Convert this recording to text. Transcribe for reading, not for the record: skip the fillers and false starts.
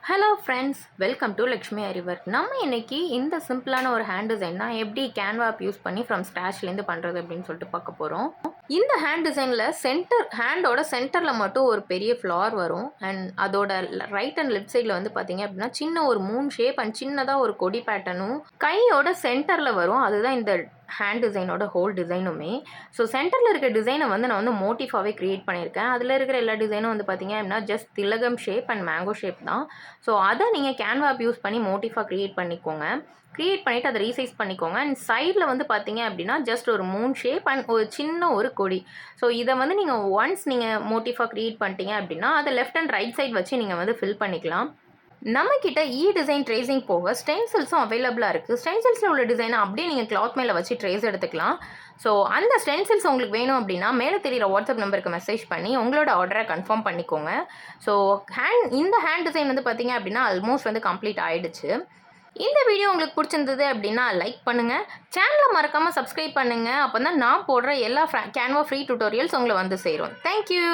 Hello friends, welcome to Lakshmi அறிவர். நம்ம இன்னைக்கு இந்த சிம்பிளான ஒரு ஹேண்ட் டிசைன் தான் எப்படி கேன்வா ஆப் யூஸ் பண்ணி ஃப்ரம் ஸ்க்ராட்ச்லேருந்து பண்ணுறது அப்படின்னு சொல்லிட்டு பார்க்க போகிறோம். இந்த ஹேண்ட் டிசைனில் ஹேண்டோட சென்டரில் மட்டும் ஒரு பெரிய ஃப்ளார் வரும். அண்ட் அதோட ரைட் அண்ட் லெஃப்ட் சைடில் வந்து பார்த்தீங்க அப்படின்னா சின்ன ஒரு மூன் ஷேப் அண்ட் சின்னதாக ஒரு கொடி பேட்டர்னும் கையோட சென்டரில் வரும். அதுதான் இந்த ஹேண்ட் டிசைனோட ஹோல் டிசைனுமே. ஸோ சென்டரில் இருக்க டிசைனை வந்து நான் வந்து மோட்டிஃபாகவே க்ரியேட் பண்ணியிருக்கேன். அதில் இருக்கிற எல்லா டிசைனும் வந்து பார்த்தீங்க அப்படின்னா ஜஸ்ட் திலகம் ஷேப் அண்ட் மேங்கோ ஷேப் தான். ஸோ அதை நீங்கள் கேன்வா ஆப் யூஸ் பண்ணி மோட்டிஃபாக க்ரியேட் பண்ணிக்கோங்க. க்ரியேட் பண்ணிவிட்டு அதை ரீசைஸ் பண்ணிக்கோங்க. அண்ட் சைடில் வந்து பார்த்தீங்க அப்படின்னா ஜஸ்ட் ஒரு மூன் ஷேப் அண்ட் ஒரு சின்ன ஒரு கொடி. ஸோ இதை வந்து நீங்கள் ஒன்ஸ் நீங்கள் மோட்டிஃபாக க்ரியேட் பண்ணிட்டீங்க அப்படின்னா அதை லெஃப்ட் அண்ட் ரைட் சைட் வச்சு நீங்கள் வந்து ஃபில் பண்ணிக்கலாம். நம்மக்கிட்ட டிசைன் ட்ரேசிங் போக ஸ்டென்சில்ஸும் அவைலபிளாக இருக்குது. ஸ்டென்சில்ஸில் உள்ள டிசைனை அப்படியே நீங்கள் கிளாத் மேலே வச்சு ட்ரேஸ் எடுத்துக்கலாம். ஸோ அந்த ஸ்டென்சில்ஸ் உங்களுக்கு வேணும் அப்படின்னா மேலே தெரிகிற வாட்ஸ்அப் நம்பருக்கு மெசேஜ் பண்ணி உங்களோட ஆர்டரை கன்ஃபார்ம் பண்ணிக்கோங்க. ஸோ இந்த ஹேண்ட் டிசைன் வந்து பார்த்தீங்க அப்படின்னா ஆல்மோஸ்ட் வந்து கம்ப்ளீட் ஆகிடுச்சு. இந்த வீடியோ உங்களுக்கு பிடிச்சிருந்தது அப்படின்னா லைக் பண்ணுங்கள், சேனலை மறக்காமல் சப்ஸ்கிரைப் பண்ணுங்கள். அப்போ தான் நான் போடுற எல்லா கேன்வா ஃப்ரீ டியூட்டோரியல்ஸ் உங்களை வந்து சேரும். தேங்க்யூ.